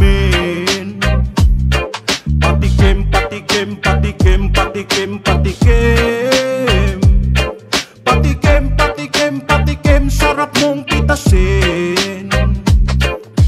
langgamin. Patikim, patikim, patikim, patikim, patikim. Patikim, patikim, patikim, sarap mong pitasin.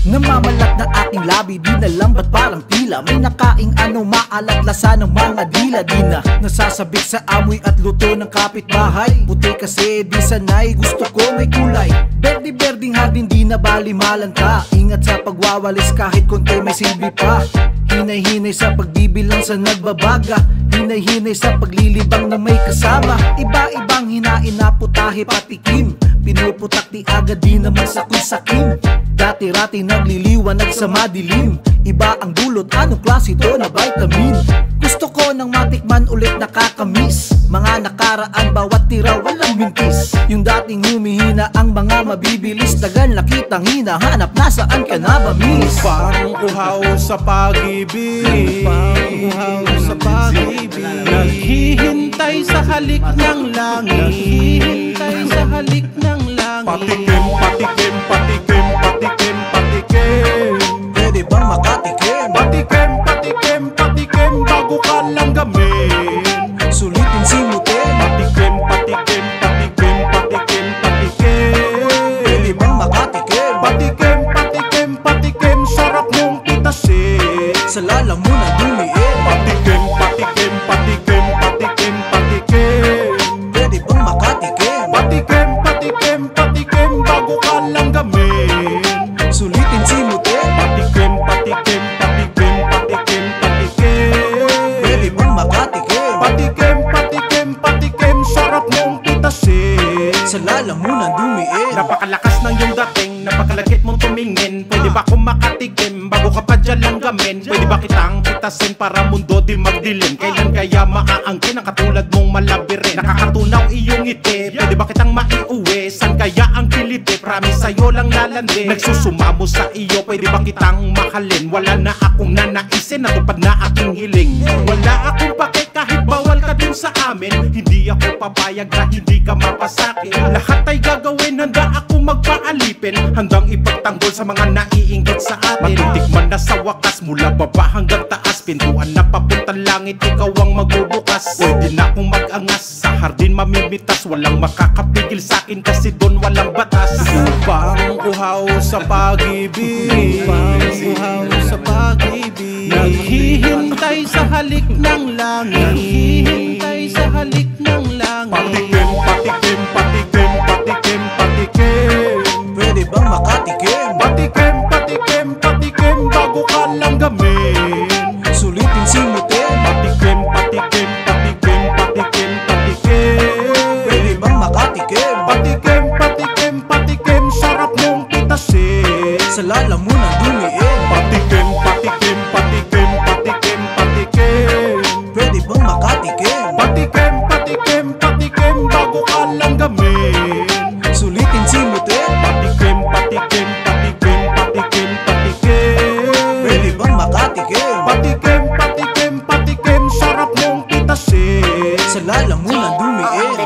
Namamalat na aking labi, di na lambat parang tila. May nakaing maalat lasa ng mga dila. Di na nasasabik sa amoy at luto ng kapitbahay. Puti kasi di sanay, gusto ko may kulay. Berde-berding hardin, di na balimalan ka. Ingat sa pagwawalis kahit konti may silbi pa. Hinay-hinay sa pagbibilang sa nagbabaga. Hinay-hinay sa paglilibang na may kasama. Iba-ibang hinain na putahe patikim. Pinuputak di agad, di naman sakin-sakin. Dati-rati nagliliwanag sa madilim. Iba ang dulot, anong klase to na vitamin? Gusto ko nang matikman ulit nakakamiss. Mga nakaraan, bawat tira walang mintis. Yung dating humihina ang mga mabibilis. Tagan nakitang hinahanap, nasaan ka na ba miss? Parang uhaw sa pag-ibig, parang uhaw sa pag-ibig. Naghihintay sa halik ng langit, naghihintay sa halik ng langit. Patikim, patikim, patikim, patikim, patikim. Pwede bang makatikim? Patikim, patikim, patikim, bago ka langgamin. Sulitin simutin. Patikim, patikim, patikim, patikim, patikim. Pwede bang makatikim? Patikim, patikim, patikim, sarap mong pitasin. Sa lalamunan dumiin. Patikim, patikim, patikim, patikim, patikim. Pwede bang makatikim? Patikim, patikim, patikim, bago ka langgamin. Sulitin simutin. Patikim, patikim, patikim, patikim, patikim. Pwede bang makatikim? Patikim, patikim, patikim, sarap mong pitasin. Sa lalamunan dumiin. Napakalakas ng iyong dating, napakalagit mong tumingin. Pwede ba akong makatikim bago ka pa dyan langgamin? Pwede ba kitang pitasin para mundo di magdilim? Kailan kaya maaangkin ang katulad mong malabirin? Nakakatunaw iyong ngiti, pwede ba kitang maiuwi? San kaya ang kiliti? Promise sa'yo lang lalandi. Nagsusumamo sa iyo, pwede ba kitang mahalin? Wala na akong nanaisin, natupad na aking hiling. Wala akong pake kahit bawal ka dun sa amin. Hindi ako papayag na hindi ka mapasakin. Lahat ay gagawin, handa ako magpaalipin. Handang ipagtanggol sa mga naiinggit sa atin. Matitikman na sa wakas, mula baba hanggang taas. Pintuan na papuntang langit, ikaw ang magbubukas. Pwede na akong mag-angas, sa hardin mamimitas. Walang makakapigil sa'kin kasi doon walang batas. Parang uhaw sa pag-ibig, parang uhaw sa pag-ibig. Naghihintay sa halik ng langit, naghihintay sa halik ng langit. Patikim, patikim, patikim, patikim, patikim. Pwede bang makatikim? Patikim, patikim, patikim, bago ka langgamin. Sulitin simutin. Patikim, patikim, patikim, patikim, patikim. Pwede bang makatikim? Patikim, patikim, patikim, sarap mong pitasin. Sa lalamunan dumiin. Patikim, patikim, patikim, patikim, patikim. Pwede bang makatikim? Patikim, patikim, patikim, bago ka langgamin. Sulitin simutin. Patikim, patikim, patikim, patikim, patikim. Pwede bang makatikim? Patikim, patikim, patikim, sarap mong pitasin. Sa lalamunan dumiin.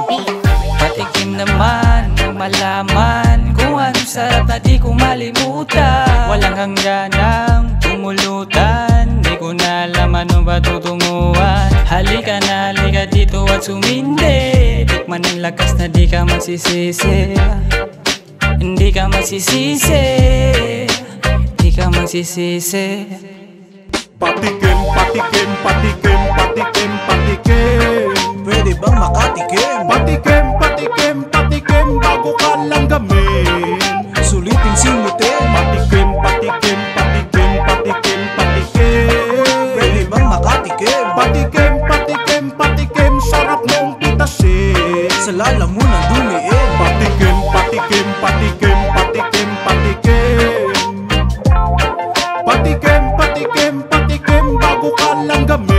Patikim naman, nang malaman kung anong sarap na di ko malimutan. Walang hangganang tumulutan, di ko na alam ano ba tutunguhan. Halika na, halika dito at sumindi. Tikman ang lakas na di ka masisisi. Hindi ka masisisi, di ka masisisi. Patikim, patikim, patikim, patikim, patikim. Pwede bang makatikim? Patikim, patikim, patikim, bago ka langgamin. Sulitin simutin. Patikim, patikim, patikim, patikim, patikim. Pwede bang makatikim? Patikim, patikim, patikim, sarap mong pitasin. Sa lalamunan dumiin. Patikim, patikim, patikim, patikim, patikim. Patikim, patikim, patikim, bago ka langgamin.